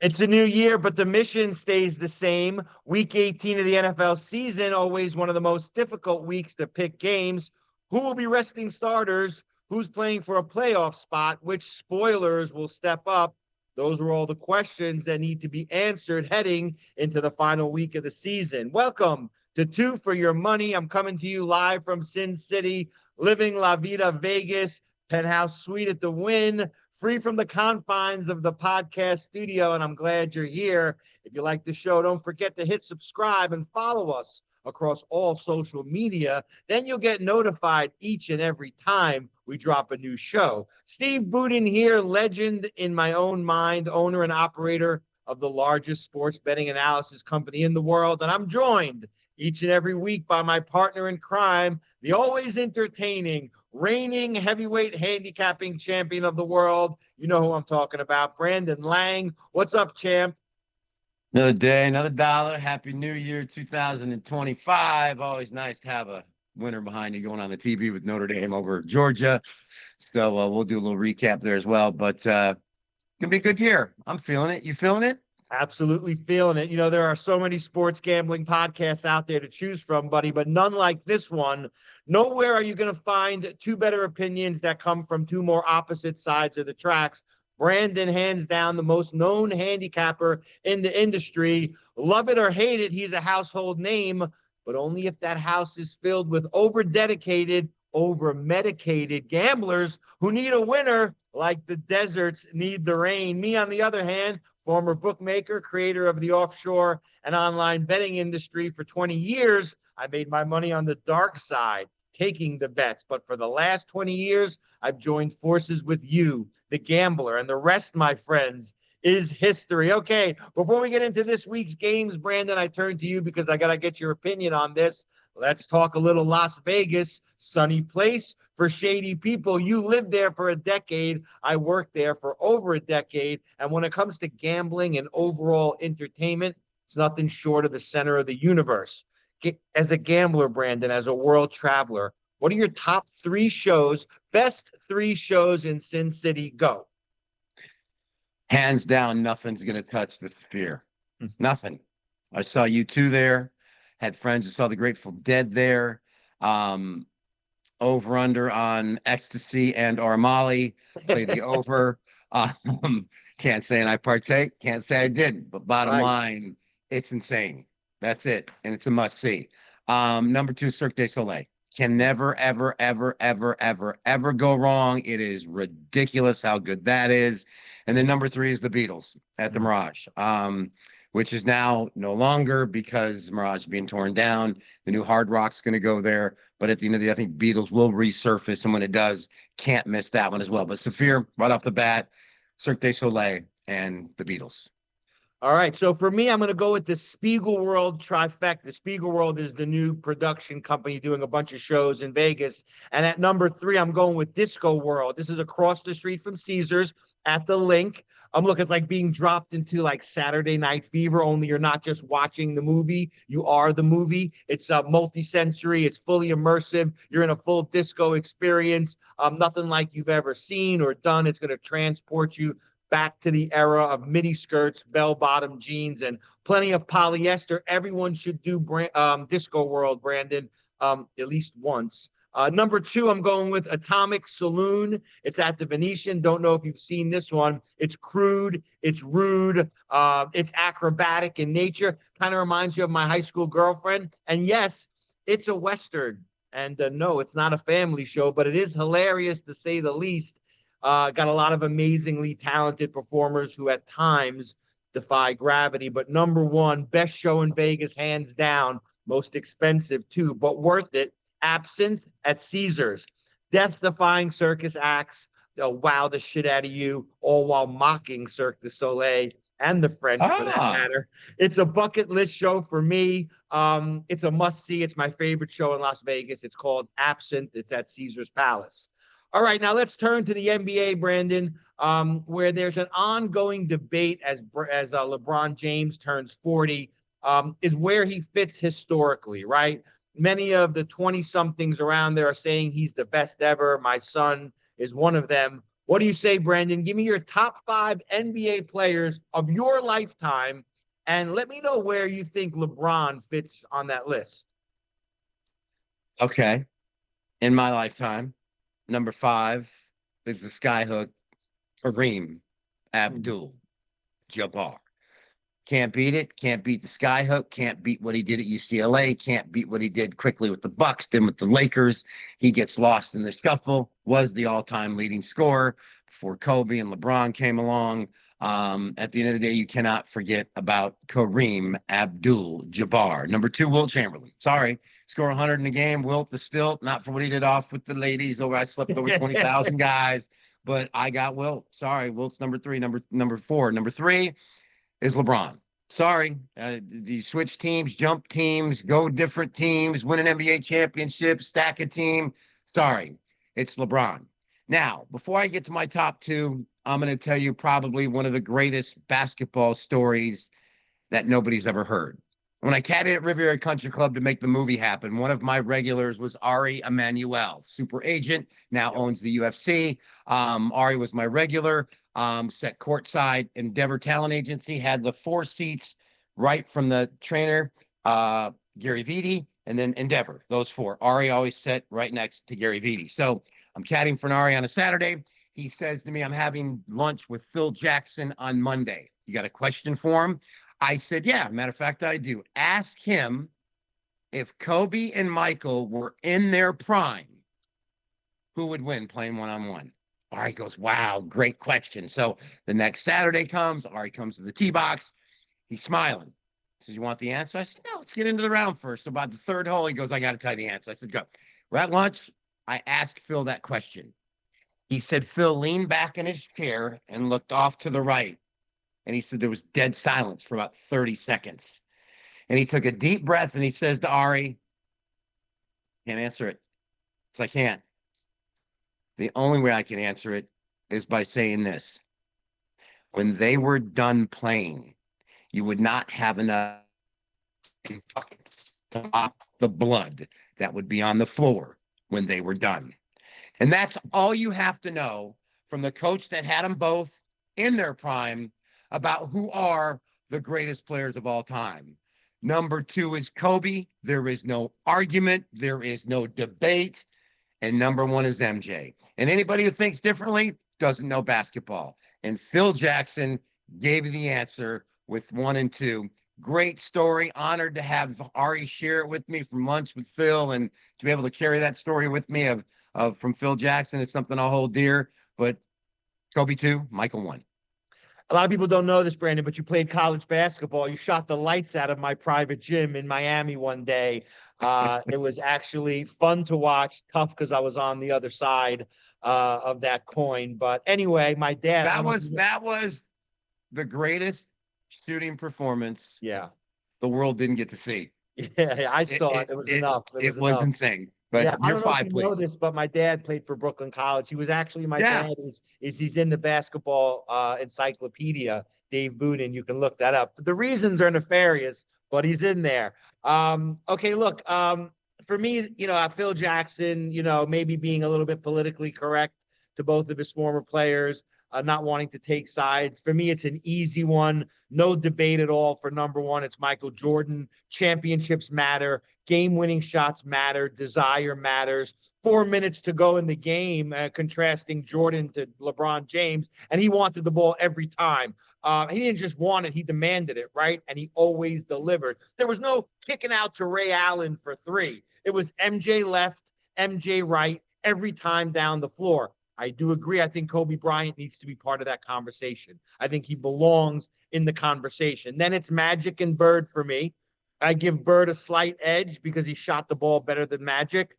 It's a new year, but the mission stays the same. Week 18 of the NFL season, always one of the most difficult weeks to pick games. Who will be resting starters? Who's playing for a playoff spot? Which spoilers will step up? Those are all the questions that need to be answered heading into the final week of the season. Welcome to Two for Your Money. I'm coming to you live from Sin City, living La Vida Vegas, penthouse suite at the Wynn, free from the confines of the podcast studio, and I'm glad you're here. If you like the show, don't forget to hit subscribe and follow us across all social media. Then you'll get notified each and every time we drop a new show. Steve Budin here, legend in my own mind, owner and operator of the largest sports betting analysis company in the world, and I'm joined each and every week by my partner in crime, the always entertaining, reigning heavyweight handicapping champion of the world. You know who I'm talking about, Brandon Lang. What's up, champ? Another day, another dollar. Happy New Year 2025. Always nice to have a winner behind you going on the TV with Notre Dame over Georgia. So we'll do a little recap there as well. But gonna be a good year. I'm feeling it. You feeling it? Absolutely feeling it. You know, there are so many sports gambling podcasts out there to choose from, buddy, but none like this one. Nowhere are you going to find two better opinions that come from two more opposite sides of the tracks. Brandon, hands down, the most known handicapper in the industry. Love it or hate it, he's a household name, but only if that house is filled with over-dedicated, over-medicated gamblers who need a winner like the deserts need the rain. Me, on the other hand, former bookmaker, creator of the offshore and online betting industry for 20 years, I made my money on the dark side, taking the bets. But for the last 20 years, I've joined forces with you, the gambler, and the rest, my friends, is history. Okay, before we get into this week's games, Brandon, I turn to you because I got to get your opinion on this. Let's talk a little Las Vegas, sunny place for shady people. You lived there for a decade. I worked there for over a decade. And when it comes to gambling and overall entertainment, it's nothing short of the center of the universe. As a gambler, Brandon, as a world traveler, what are your top three shows, best three shows in Sin City? Go. Hands down, nothing's going to touch the Sphere. Nothing. I saw U2 there. Had friends who saw the Grateful Dead there. Over under on ecstasy and or Molly. Played the over. Can't say and I partake. Can't say I didn't. But bottom line, it's insane. That's it. And it's a must see. Number two, Cirque du Soleil. Can never, ever, ever, ever, ever, ever go wrong. It is ridiculous how good that is. And then number three is the Beatles at the Mirage, which is now no longer because Mirage is being torn down. The new Hard Rock's going to go there. But at the end of the day, I think Beatles will resurface. And when it does, can't miss that one as well. But Saphir, right off the bat, Cirque du Soleil and the Beatles. All right, so for me, I'm going to go with the Spiegelworld trifecta. Spiegelworld is the new production company doing a bunch of shows in Vegas. And at number three, I'm going with Disco World. This is across the street from Caesars at the Link. Look, it's like being dropped into like Saturday Night Fever, only you're not just watching the movie, you are the movie. It's multi-sensory, it's fully immersive. You're in a full disco experience, nothing like you've ever seen or done. It's going to transport you back to the era of midi skirts, bell-bottom jeans, and plenty of polyester. Everyone should do Disco World, Brandon, at least once. Number two, I'm going with Atomic Saloon. It's at the Venetian. Don't know if you've seen this one. It's crude. It's rude. It's acrobatic in nature. Kind of reminds you of my high school girlfriend. And yes, it's a Western. And no, it's not a family show, but it is hilarious to say the least. Got a lot of amazingly talented performers who at times defy gravity. But number one, best show in Vegas, hands down. Most expensive too, but worth it. Absinthe at Caesars. Death-defying circus acts. They'll wow the shit out of you, all while mocking Cirque du Soleil and the French for that matter. It's a bucket list show for me. It's a must-see. It's my favorite show in Las Vegas. It's called Absinthe. It's at Caesars Palace. All right, now let's turn to the NBA, Brandon, where there's an ongoing debate as LeBron James turns 40, is where he fits historically, right? Many of the 20-somethings around there are saying he's the best ever. My son is one of them. What do you say, Brandon? Give me your top 5 NBA players of your lifetime, and let me know where you think LeBron fits on that list. Okay. In my lifetime, number 5 is the skyhook Kareem Abdul-Jabbar. Can't beat it. Can't beat the skyhook. Can't beat what he did at UCLA. Can't beat what he did quickly with the Bucks, then with the Lakers. He gets lost in the shuffle. Was the all-time leading scorer before Kobe and LeBron came along. At the end of the day, you cannot forget about Kareem Abdul-Jabbar. Number 2, Wilt Chamberlain. Sorry, score 100 in a game. Wilt the stilt, not for what he did off with the ladies. I slept over 20,000 guys, but I got Wilt. Sorry, Wilt's number 3. Number 4. Number 3 is LeBron. Sorry, you switch teams, jump teams, go different teams, win an NBA championship, stack a team. Sorry, it's LeBron. Now, before I get to my top 2, I'm going to tell you probably one of the greatest basketball stories that nobody's ever heard. When I caddied at Riviera Country Club to make the movie happen, one of my regulars was Ari Emanuel, super agent, now owns the UFC. Ari was my regular, set courtside. Endeavor Talent Agency had the 4 seats right from the trainer, Gary Vitti, and then Endeavor, those 4. Ari always sat right next to Gary Vitti. So I'm caddying for Ari on a Saturday. He says to me, I'm having lunch with Phil Jackson on Monday. You got a question for him? I said, yeah, matter of fact, I do. Ask him if Kobe and Michael were in their prime, who would win playing one-on-one? Ari goes, wow, great question. So the next Saturday comes, Ari comes to the tee box. He's smiling. He says, you want the answer? I said, no, let's get into the round first. So about the 3rd hole, he goes, I got to tell you the answer. I said, go. We're at lunch. I asked Phil that question. He said, Phil leaned back in his chair and looked off to the right. And he said there was dead silence for about 30 seconds. And he took a deep breath and he says to Ari, can't answer it. So I can't. The only way I can answer it is by saying this. When they were done playing, you would not have enough buckets to mop the blood that would be on the floor when they were done. And that's all you have to know from the coach that had them both in their prime about who are the greatest players of all time. Number 2 is Kobe. There is no argument. There is no debate. And number 1 is MJ. And anybody who thinks differently doesn't know basketball. And Phil Jackson gave you the answer with 1 and 2. Great story. Honored to have Ari share it with me from lunch with Phil, and to be able to carry that story with me of from Phil Jackson is something I'll hold dear. But Kobe 2, Michael 1. A lot of people don't know this, Brandon, but you played college basketball. You shot the lights out of my private gym in Miami one day. It was actually fun to watch, tough because I was on the other side of that coin. But anyway, my dad. That was the greatest shooting performance the world didn't get to see. Yeah, I saw it. It was enough. It was insane. But yeah, you're 5, please. Know this, but my dad played for Brooklyn College. He was actually my dad he's in the basketball encyclopedia, Dave Budin. You can look that up. The reasons are nefarious, but he's in there. Okay, look, for me, Phil Jackson, maybe being a little bit politically correct to both of his former players, not wanting to take sides. For me, it's an easy one. No debate at all for number 1. It's Michael Jordan. Championships matter. Game-winning shots matter. Desire matters. 4 minutes to go in the game, contrasting Jordan to LeBron James, and he wanted the ball every time. He didn't just want it, he demanded it, right? And he always delivered. There was no kicking out to Ray Allen for 3. It was MJ left, MJ right, every time down the floor. I do agree. I think Kobe Bryant needs to be part of that conversation. I think he belongs in the conversation. Then it's Magic and Bird for me. I give Bird a slight edge because he shot the ball better than Magic,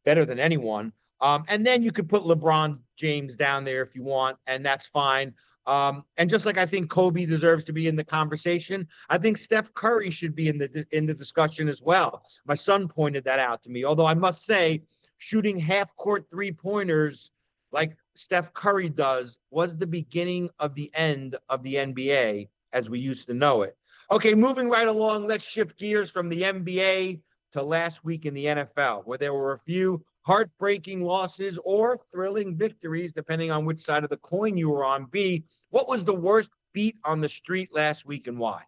better than anyone. And then you could put LeBron James down there if you want, and that's fine. And just like I think Kobe deserves to be in the conversation, I think Steph Curry should be in the discussion as well. My son pointed that out to me. Although I must say, shooting half-court 3-pointers like Steph Curry does was the beginning of the end of the NBA as we used to know it. Okay, moving right along, let's shift gears from the NBA to last week in the NFL, where there were a few heartbreaking losses, or thrilling victories, depending on which side of the coin you were on. B, what was the worst beat on the street last week and why?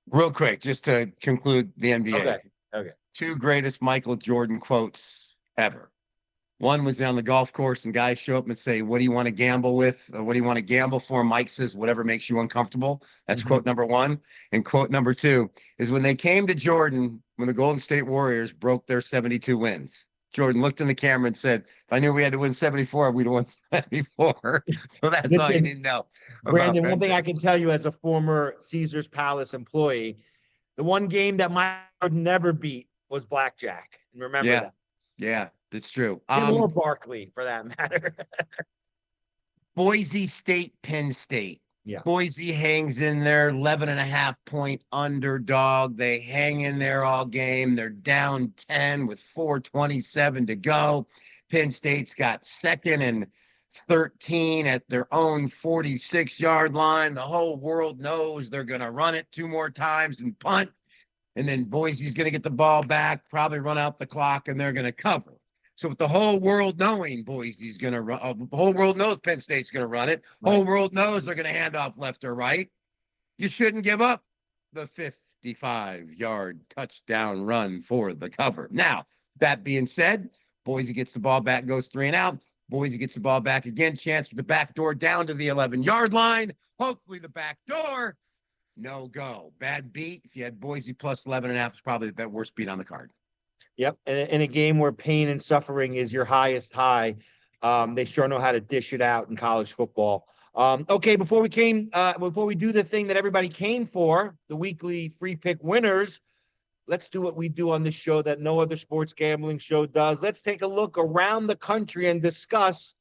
Real quick, just to conclude the NBA. Okay. Okay. Two greatest Michael Jordan quotes ever. One was on the golf course, and guys show up and say, "What do you want to gamble with? Or what do you want to gamble for?" Mike says, "Whatever makes you uncomfortable." That's quote number one. And quote number two is when they came to Jordan, when the Golden State Warriors broke their 72 wins. Jordan looked in the camera and said, "If I knew we had to win 74, we'd have won 74." So that's all you need to know. Brandon, one thing I can tell you as a former Caesar's Palace employee, the one game that Mike never beat was blackjack. Remember that? Yeah, that's true. Or Barkley, for that matter. Boise State, Penn State. Yeah. Boise hangs in there, 11.5-point underdog. They hang in there all game. They're down 10 with 4:27 to go. Penn State's got 2nd and 13 at their own 46-yard line. The whole world knows they're going to run it 2 more times and punt. And then Boise's going to get the ball back, probably run out the clock, and they're going to cover. So with the whole world knowing Boise's going to run, the whole world knows Penn State's going to run it. Right. Whole world knows they're going to hand off left or right. You shouldn't give up the 55-yard touchdown run for the cover. Now, that being said, Boise gets the ball back, goes 3 and out. Boise gets the ball back again, chance for the back door down to the 11-yard line. Hopefully the back door. No go. Bad beat. If you had Boise plus 11.5, it's probably the worst beat on the card. Yep. And in a game where pain and suffering is your highest high, they sure know how to dish it out in college football. Okay, before we do the thing that everybody came for, the weekly free pick winners, let's do what we do on this show that no other sports gambling show does. Let's take a look around the country and discuss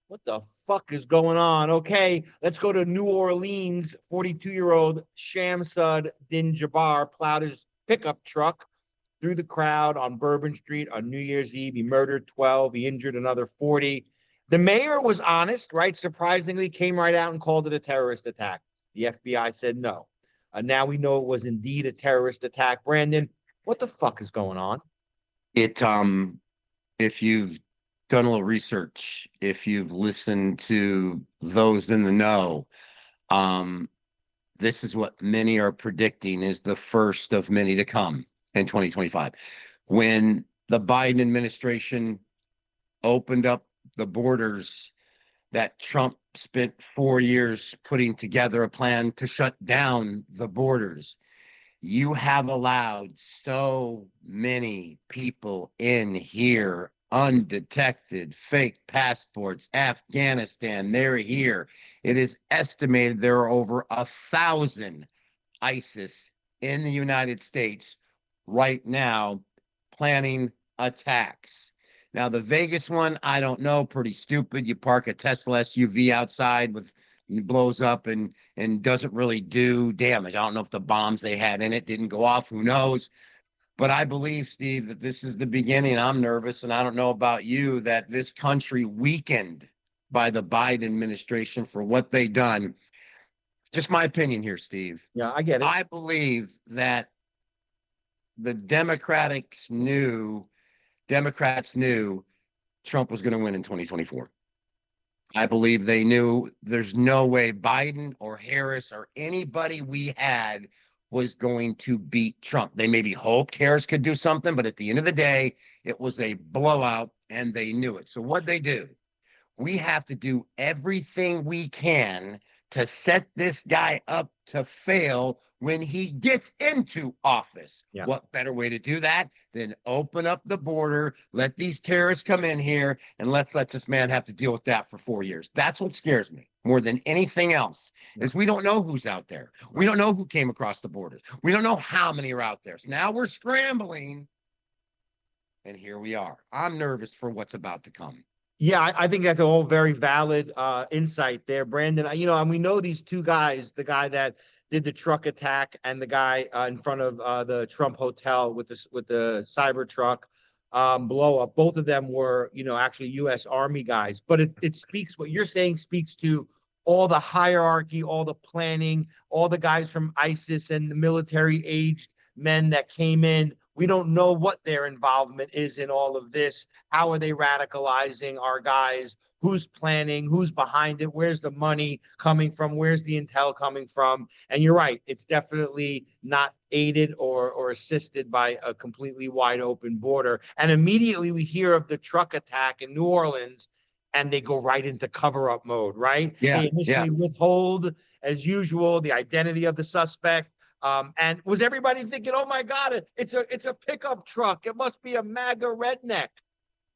what the fuck is going on. Okay, let's go to New Orleans. 42-year-old Shamsud Din Jabbar plowed his pickup truck through the crowd on Bourbon Street on New Year's Eve. He murdered 12. He injured another 40. The mayor was honest, right? Surprisingly, came right out and called it a terrorist attack. The FBI said no. Now we know it was indeed a terrorist attack. Brandon, what the fuck is going on? If you've done a little research, if you've listened to those in the know, this is what many are predicting is the first of many to come in 2025. When the Biden administration opened up the borders that Trump spent 4 years putting together a plan to shut down the borders, you have allowed so many people in here, undetected, fake passports, Afghanistan, they're here. It is estimated there are over 1,000 ISIS in the United States right now planning attacks. Now, the Vegas one, I don't know, pretty stupid. You park a Tesla SUV outside with blows up and doesn't really do damage. I don't know if the bombs they had in it didn't go off. Who knows? But I believe, Steve, that this is the beginning. I'm nervous, and I don't know about you, that this country weakened by the Biden administration for what they done. Just my opinion here, Steve. Yeah, I get it. I believe that the Democrats knew Trump was going to win in 2024. I believe they knew there's no way Biden or Harris or anybody we had was going to beat Trump. They maybe hoped Harris could do something, but at the end of the day, it was a blowout and they knew it. So what they do, we have to do everything we can to set this guy up to fail when he gets into office. Yeah. What better way to do that than open up the border, let these terrorists come in here, and let's let this man have to deal with that for 4 years. That's what scares me more than anything else, is we don't know who's out there. We don't know who came across the borders. We don't know how many are out there. So now we're scrambling, and here we are. I'm nervous for what's about to come. Yeah, I think that's a whole very valid insight there, Brandon. And we know these two guys, the guy that did the truck attack and the guy in front of the Trump Hotel with the cyber truck blow up. Both of them were, actually U.S. Army guys. But it speaks, what you're saying speaks to all the hierarchy, all the planning, all the guys from ISIS and the military-aged men that came in. We don't know what their involvement is in all of this. How are they radicalizing our guys? Who's planning? Who's behind it? Where's the money coming from? Where's the intel coming from? And you're right, it's definitely not aided or assisted by a completely wide open border. And immediately we hear of the truck attack in New Orleans, and they go right into cover-up mode, right? Yeah, They initially withhold, as usual, the identity of the suspect. And was everybody thinking, oh my God, it's a pickup truck. It must be a MAGA redneck.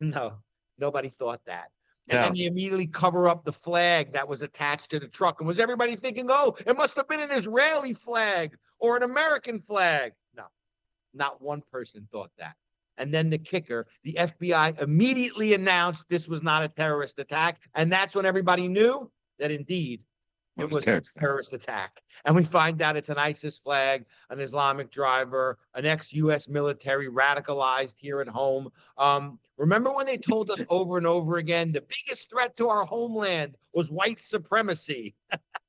No, nobody thought that. And then they immediately cover up the flag that was attached to the truck. And was everybody thinking, oh, it must have been an Israeli flag or an American flag? No, not one person thought that. And then the kicker, the FBI immediately announced this was not a terrorist attack. And that's when everybody knew that indeed it was a terrorist attack. And we find out it's an ISIS flag, an Islamic driver, an ex-U.S. military radicalized here at home. Remember when they told us over and over again, the biggest threat to our homeland was white supremacy?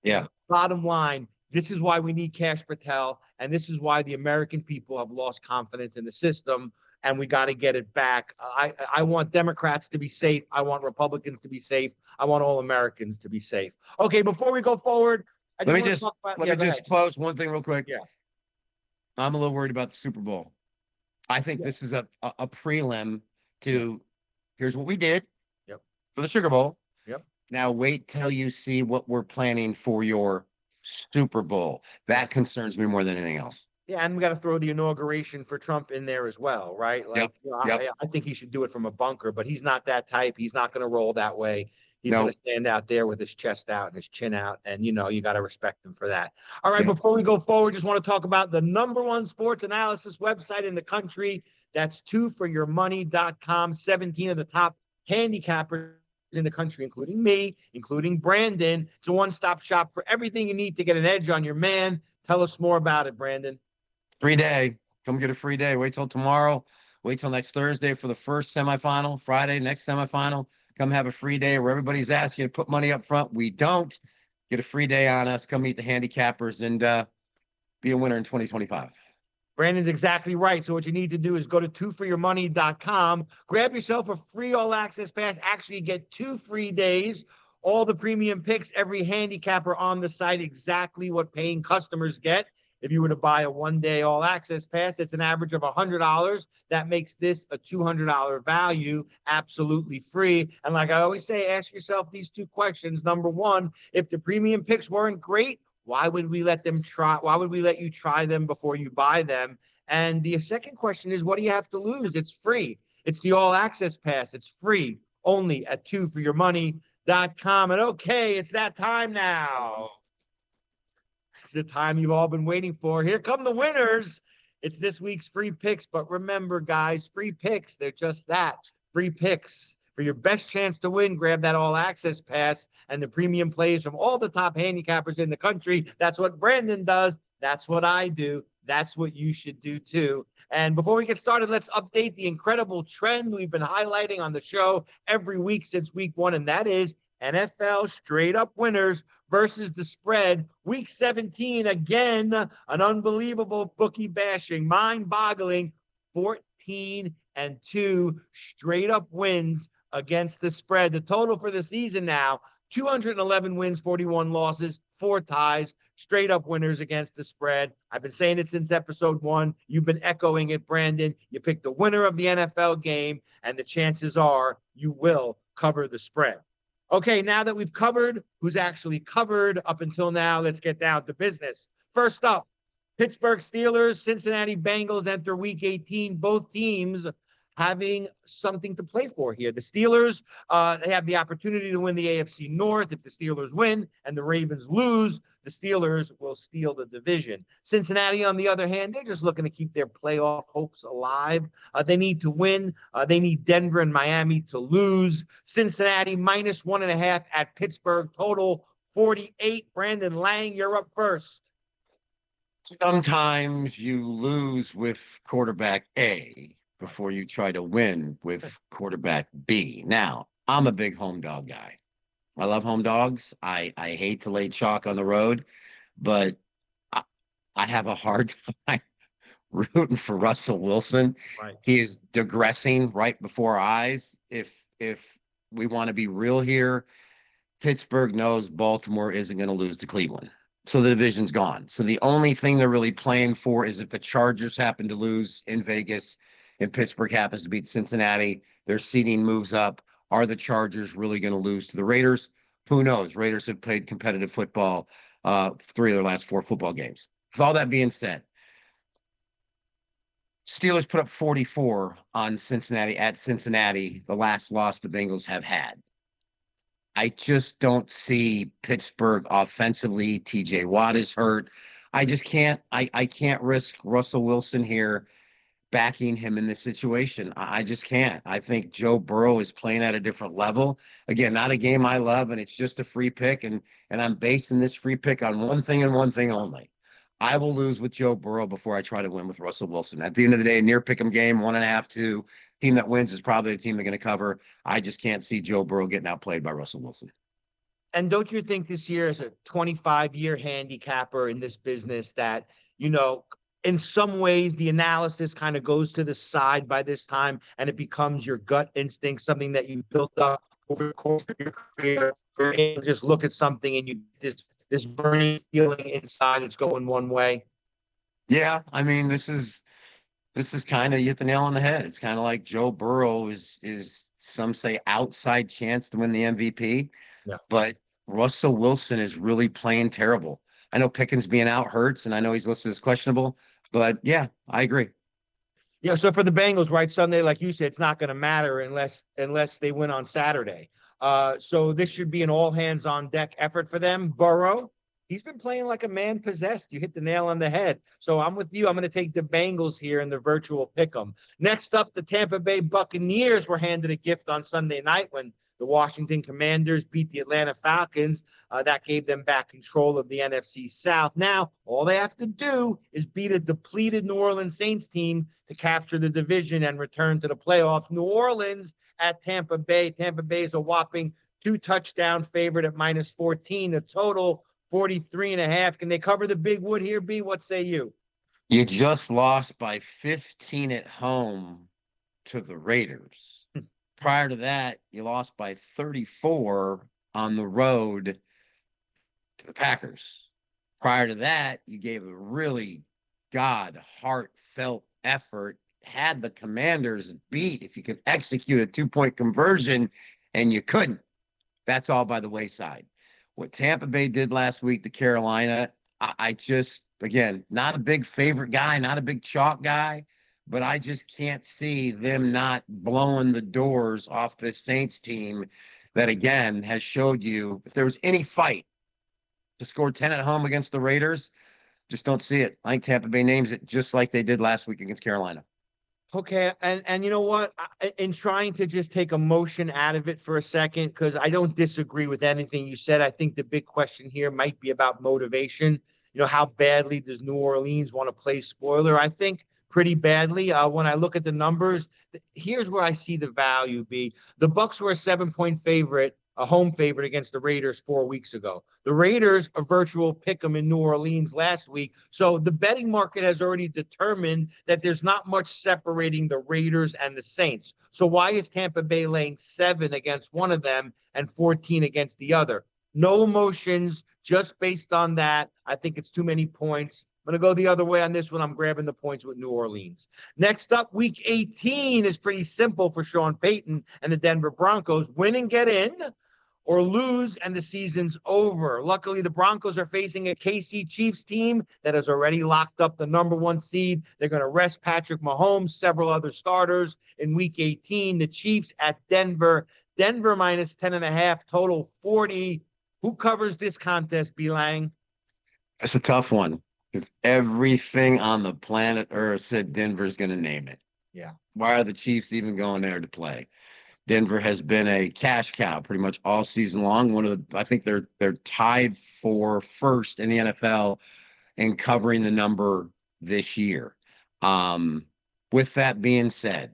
Yeah. Bottom line, this is why we need Kash Patel. And this is why the American people have lost confidence in the system. And we got to get it back. I want Democrats to be safe. I want Republicans to be safe. I want all Americans to be safe. Okay, before we go forward, let me just close one thing real quick. Yeah. I'm a little worried about the Super Bowl. I think this is a prelim to here's what we did for the Sugar Bowl. Yep. Now wait till you see what we're planning for your Super Bowl. That concerns me more than anything else. Yeah, and we got to throw the inauguration for Trump in there as well, right? Like, I think he should do it from a bunker, but he's not that type. He's not going to roll that way. He's going to stand out there with his chest out and his chin out, and you got to respect him for that. All right, before we go forward, just want to talk about the #1 sports analysis website in the country. That's twoforyourmoney.com. 17 of the top handicappers in the country, including me, including Brandon. It's a one-stop shop for everything you need to get an edge on your man. Tell us more about it, Brandon. Free day. Come get a free day. Wait till tomorrow. Wait till next Thursday for the first semifinal. Friday, next semifinal. Come have a free day where everybody's asking you to put money up front. We don't. Get a free day on us. Come meet the handicappers and be a winner in 2025. Brandon's exactly right. So what you need to do is go to twoforyourmoney.com. Grab yourself a free all-access pass. Actually get 2 free days. All the premium picks, every handicapper on the site, exactly what paying customers get. If you were to buy a 1-day all-access pass, it's an average of $100. That makes this a $200 value, absolutely free. And like I always say, ask yourself these 2 questions. Number 1, if the premium picks weren't great, why would we let them try? Why would we let you try them before you buy them? And the second question is, what do you have to lose? It's free. It's the all-access pass. It's free only at twoforyourmoney.com. And okay, it's that time now. It's the time you've all been waiting for. Here come the winners. It's this week's free picks. But remember, guys, free picks, they're just that. Free picks. For your best chance to win, grab that all-access pass and the premium plays from all the top handicappers in the country. That's what Brandon does. That's what I do. That's what you should do, too. And before we get started, let's update the incredible trend we've been highlighting on the show every week since week 1, and that is NFL straight-up winners versus the spread. Week 17, again, an unbelievable bookie bashing, mind-boggling 14-2 straight-up wins against the spread. The total for the season now, 211 wins, 41 losses, 4 ties, straight-up winners against the spread. I've been saying it since episode 1. You've been echoing it, Brandon. You pick the winner of the NFL game, and the chances are you will cover the spread. Okay, now that we've covered who's actually covered up until now, let's get down to business. First up, Pittsburgh Steelers, Cincinnati Bengals enter Week 18. Both teams having something to play for here. The Steelers, they have the opportunity to win the AFC North. If the Steelers win and the Ravens lose, the Steelers will steal the division. Cincinnati, on the other hand, they're just looking to keep their playoff hopes alive. They need to win. They need Denver and Miami to lose. Cincinnati -1.5 at Pittsburgh, total 48. Brandon Lang, you're up first. Sometimes you lose with quarterback A before you try to win with quarterback B. Now, I'm a big home dog guy. I love home dogs. I hate to lay chalk on the road, but I have a hard time rooting for Russell Wilson. Right. He is digressing right before our eyes. If we want to be real here, Pittsburgh knows Baltimore isn't going to lose to Cleveland. So the division's gone. So the only thing they're really playing for is if the Chargers happen to lose in Vegas and Pittsburgh happens to beat Cincinnati, their seeding moves up. Are the Chargers really going to lose to the Raiders? Who knows? Raiders have played competitive football 3 of their last 4 football games. With all that being said, Steelers put up 44 on Cincinnati at Cincinnati, the last loss the Bengals have had. I just don't see Pittsburgh offensively. TJ Watt is hurt. I just can't, I can't risk Russell Wilson here backing him in this situation. I just can't. I think Joe Burrow is playing at a different level. Again, not a game I love, and it's just a free pick. And I'm basing this free pick on one thing and one thing only. I will lose with Joe Burrow before I try to win with Russell Wilson. At the end of the day, near pick'em game, 1.5, 2. Team that wins is probably the team they're going to cover. I just can't see Joe Burrow getting outplayed by Russell Wilson. And don't you think this year is a 25-year handicapper in this business that, in some ways the analysis kind of goes to the side by this time and it becomes your gut instinct, something that you built up over the course of your career. You're able to just look at something and you this burning feeling inside, it's going one way. Yeah, I mean, this is kind of, you hit the nail on the head. It's kind of like Joe Burrow is some say outside chance to win the MVP. Yeah. But Russell Wilson is really playing terrible. I know Pickens being out hurts, and I know he's listed as questionable, but yeah, I agree. Yeah, so for the Bengals, right, Sunday, like you said, it's not going to matter unless they win on Saturday. So this should be an all hands on deck effort for them. Burrow, he's been playing like a man possessed. You hit the nail on the head. So I'm with you. I'm going to take the Bengals here in the virtual pick'em. Next up, the Tampa Bay Buccaneers were handed a gift on Sunday night when the Washington Commanders beat the Atlanta Falcons. That gave them back control of the NFC South. Now, all they have to do is beat a depleted New Orleans Saints team to capture the division and return to the playoffs. New Orleans at Tampa Bay. Tampa Bay is a whopping 2-touchdown favorite at -14. The total 43.5. Can they cover the big wood here, B? What say you? You just lost by 15 at home to the Raiders. Prior to that, you lost by 34 on the road to the Packers. Prior to that, you gave a really heartfelt effort, had the Commanders beat if you could execute a 2-point conversion, and you couldn't. That's all by the wayside. What Tampa Bay did last week to Carolina, I just, again, not a big favorite guy, not a big chalk guy, but I just can't see them not blowing the doors off this Saints team that, again, has showed you if there was any fight to score 10 at home against the Raiders, just don't see it. I think Tampa Bay names it just like they did last week against Carolina. Okay, and you know what? In trying to just take emotion out of it for a second, because I don't disagree with anything you said. I think the big question here might be about motivation. How badly does New Orleans want to play spoiler? I think pretty badly. When I look at the numbers, here's where I see the value be. The Bucs were a 7-point favorite, a home favorite against the Raiders 4 weeks ago. The Raiders, a virtual pick 'em in New Orleans last week. So the betting market has already determined that there's not much separating the Raiders and the Saints. So why is Tampa Bay laying 7 against one of them and 14 against the other? No emotions, just based on that. I think it's too many points. I'm going to go the other way on this one. I'm grabbing the points with New Orleans. Next up, week 18 is pretty simple for Sean Payton and the Denver Broncos. Win and get in, or lose and the season's over. Luckily, the Broncos are facing a KC Chiefs team that has already locked up the #1 seed. They're going to rest Patrick Mahomes, several other starters in week 18. The Chiefs at Denver. Denver -10.5, total 40. Who covers this contest, B. Lang? That's a tough one because everything on the planet Earth said Denver's going to name it. Yeah. Why are the Chiefs even going there to play? Denver has been a cash cow pretty much all season long. I think they're tied for first in the NFL in covering the number this year. With that being said,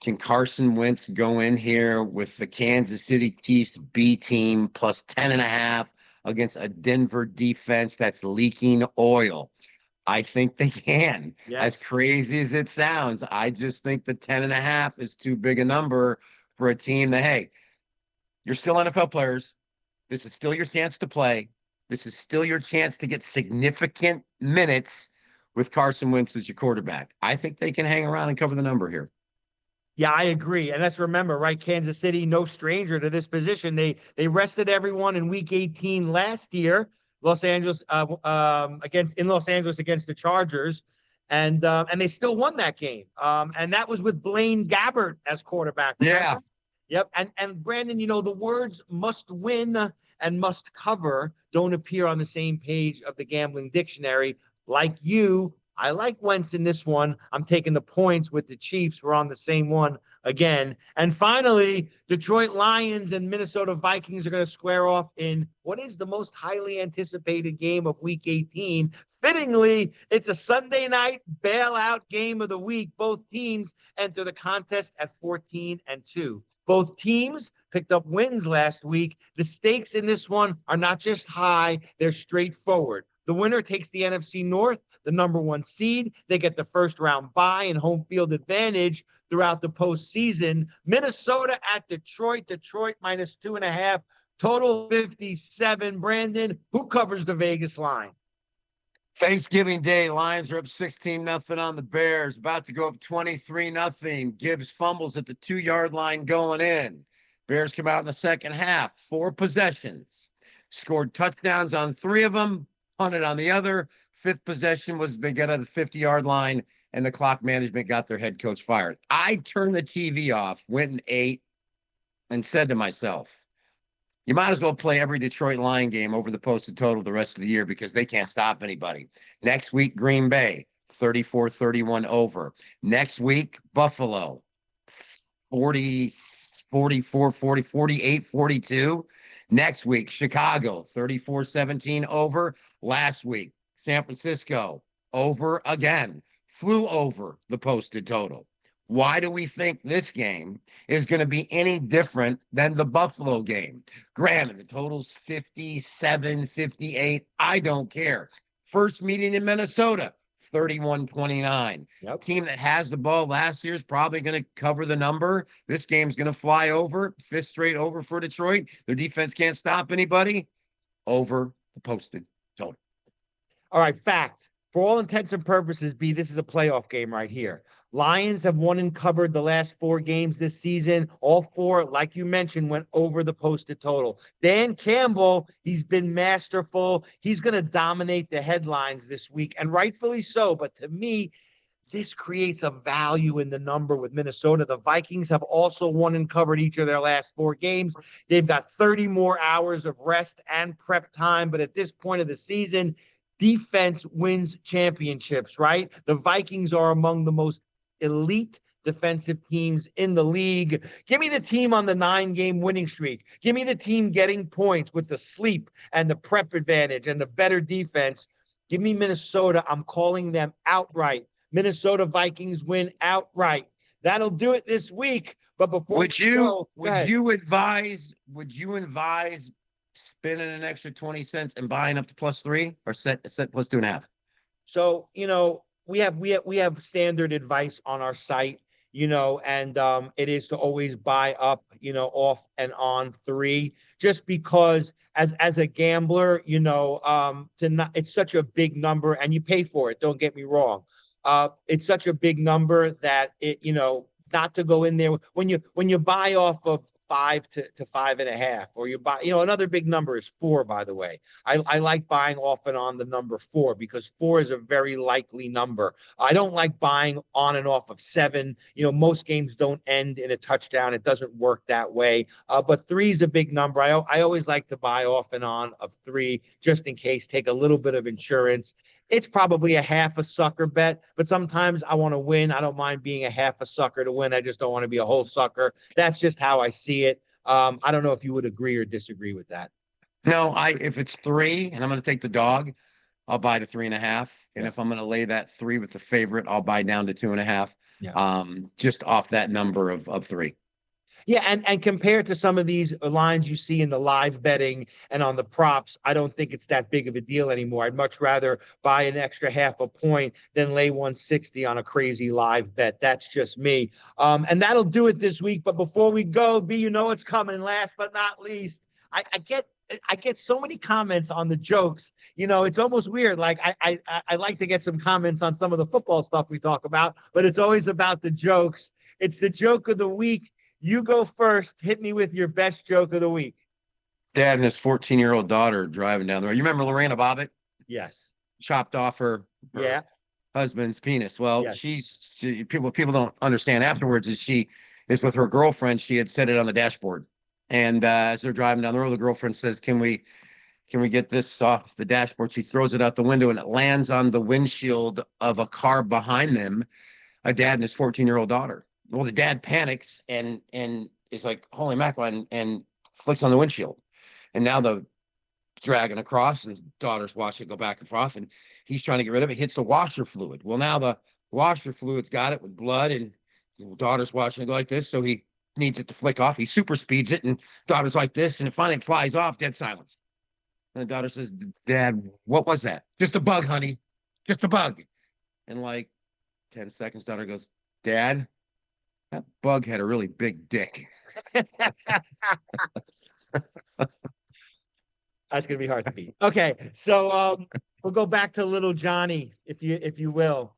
can Carson Wentz go in here with the Kansas City Chiefs B team plus 10.5 against a Denver defense that's leaking oil? I think they can. As Yes. crazy as it sounds, I just think the 10.5 is too big a number for a team that, hey, you're still NFL players. This is still your chance to play. This is still your chance to get significant minutes with Carson Wentz as your quarterback. I think they can hang around and cover the number here. Yeah, I agree. And let's remember, right? Kansas City, no stranger to this position. They rested everyone in week 18 last year, Los Angeles in Los Angeles against the Chargers. And they still won that game. And that was with Blaine Gabbert as quarterback. Remember? Yeah. Yep. And Brandon, the words must win and must cover don't appear on the same page of the gambling dictionary. Like you, I like Wentz in this one. I'm taking the points with the Chiefs. We're on the same one again. And finally, Detroit Lions and Minnesota Vikings are going to square off in what is the most highly anticipated game of week 18. Fittingly, it's a Sunday night bailout game of the week. Both teams enter the contest at 14-2. Both teams picked up wins last week. The stakes in this one are not just high, they're straightforward. The winner takes the NFC North, the number 1 seed. They get the first round bye and home field advantage throughout the postseason. Minnesota at Detroit. Detroit minus 2.5. Total 57. Brandon, who covers the Vegas line? Thanksgiving Day, Lions are up 16-0 on the Bears, about to go up 23-0. Gibbs fumbles at the 2-yard line going in. Bears come out in the second half, 4 possessions, scored touchdowns on 3 of them, punted on the other. 5th possession was they get at the 50-yard line, and the clock management got their head coach fired. I turned the TV off, went and ate, and said to myself, you might as well play every Detroit Lion game over the posted total the rest of the year because they can't stop anybody. Next week, Green Bay, 34-31 over. Next week, Buffalo, 48-42. Next week, Chicago, 34-17 over. Last week, San Francisco, over again. Flew over the posted total. Why do we think this game is going to be any different than the Buffalo game? Granted, the total's 57, 58. I don't care. First meeting in Minnesota, 31-29. Yep. Team that has the ball last year is probably going to cover the number. This game's going to fly over. 5th straight over for Detroit. Their defense can't stop anybody. Over the posted total. All right, fact. For all intents and purposes, B, this is a playoff game right here. Lions have won and covered the last 4 games this season. All 4, like you mentioned, went over the posted total. Dan Campbell, he's been masterful. He's going to dominate the headlines this week, and rightfully so. But to me, this creates a value in the number with Minnesota. The Vikings have also won and covered each of their last 4 games. They've got 30 more hours of rest and prep time. But at this point of the season, defense wins championships, right? The Vikings are among the most elite defensive teams in the league. Give me the team on the 9-game winning streak. Give me the team getting points with the sleep and the prep advantage and the better defense. Give me Minnesota. I'm calling them outright. Minnesota Vikings win outright. That'll do it this week. But before would you advise spending an extra 20 cents and buying up to +3 or set plus 2.5? So, we have standard advice on our site, and it is to always buy up, off and on 3, just because as a gambler, it's such a big number and you pay for it. Don't get me wrong. It's such a big number that not to go in there when you buy off of 5 to 5.5, or you buy, another big number is 4, by the way. I like buying off and on the number 4 because 4 is a very likely number. I don't like buying on and off of 7. Most games don't end in a touchdown. It doesn't work that way. But 3 is a big number. I always like to buy off and on of 3 just in case, take a little bit of insurance. It's probably a half a sucker bet, but sometimes I want to win. I don't mind being a half a sucker to win. I just don't want to be a whole sucker. That's just how I see it. I don't know if you would agree or disagree with that. No, if it's 3 and I'm going to take the dog, I'll buy to 3.5. And if I'm going to lay that 3 with the favorite, I'll buy down to 2.5. Yeah. Just off that number of 3. Yeah, and compared to some of these lines you see in the live betting and on the props, I don't think it's that big of a deal anymore. I'd much rather buy an extra half a point than lay 160 on a crazy live bet. That's just me. And that'll do it this week. But before we go, B, you know what's coming. Last but not least, I get so many comments on the jokes. You know, it's almost weird. Like I like to get some comments on some of the football stuff we talk about, but it's always about the jokes. It's the joke of the week. You go first. Hit me with your best joke of the week. Dad and his 14-year-old daughter driving down the road. You remember Lorena Bobbitt? Yes. Chopped off her Yeah. husband's penis. Well, Yes. people don't understand afterwards is she is with her girlfriend. She had set it on the dashboard. And as they're driving down the road, the girlfriend says, Can we get this off the dashboard? She throws it out the window and it lands on the windshield of a car behind them, a dad and his 14-year-old daughter. Well, the dad panics and is like, holy mackerel, and flicks on the windshield. And now the dragging across, and daughter's watching it go back and forth, and he's trying to get rid of it, hits the washer fluid. Well, now the washer fluid's got it with blood, and the daughter's watching it go like this, so he needs it to flick off. He super speeds it, and daughter's like this, and it finally flies off, dead silence. And the daughter says, Dad, what was that? Just a bug, honey. Just a bug. And like 10 seconds, daughter goes, Dad, that bug had a really big dick. That's gonna be hard to beat. Okay, so we'll go back to little Johnny, if you will.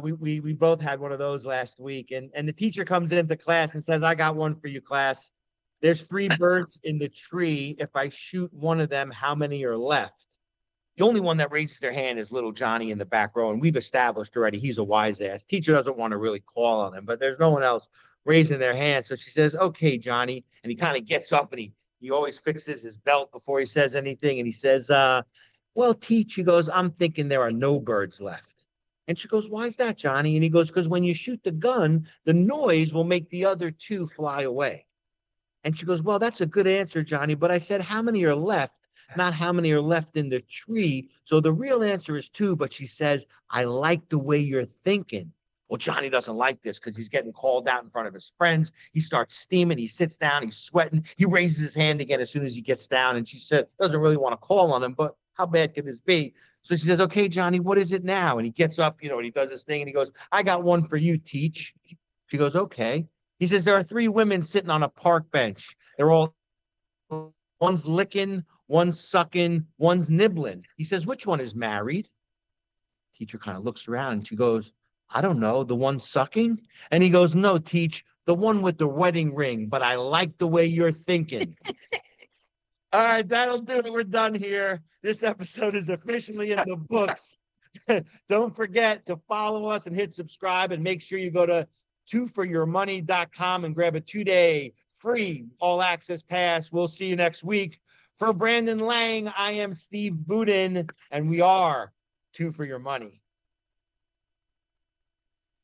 We both had one of those last week, and the teacher comes into class and says, "I got one for you, class. There's 3 birds in the tree. If I shoot one of them, how many are left?" The only one that raises their hand is little Johnny in the back row, and we've established already he's a wise ass. Teacher doesn't want to really call on him, but there's no one else raising their hand. So she says, "Okay, Johnny," and he kind of gets up and he always fixes his belt before he says anything, and he says, "Well, Teach," he goes, "I'm thinking there are no birds left." And she goes, "Why is that, Johnny?" And he goes, "Because when you shoot the gun, the noise will make the other 2 fly away." And she goes, "Well, that's a good answer, Johnny, but I said how many are left, not how many are left in the tree. So the real answer is 2, but she says, I like the way you're thinking." Well, Johnny doesn't like this because he's getting called out in front of his friends. He starts steaming. He sits down. He's sweating. He raises his hand again as soon as he gets down. And she said, doesn't really want to call on him, but how bad can this be? So she says, "Okay, Johnny, what is it now?" And he gets up, and he does this thing, and he goes, "I got one for you, Teach." She goes, "Okay." He says, "There are 3 women sitting on a park bench. They're all, one's licking, one's sucking, one's nibbling." He says, "Which one is married?" Teacher kind of looks around and she goes, "I don't know, the one sucking?" And he goes, "No, Teach, the one with the wedding ring, but I like the way you're thinking." All right, that'll do it. We're done here. This episode is officially in the books. Don't forget to follow us and hit subscribe, and make sure you go to twoforyourmoney.com and grab a 2-day free all access pass. We'll see you next week. For Brandon Lang, I am Steve Budin, and we are 2 for Your Money.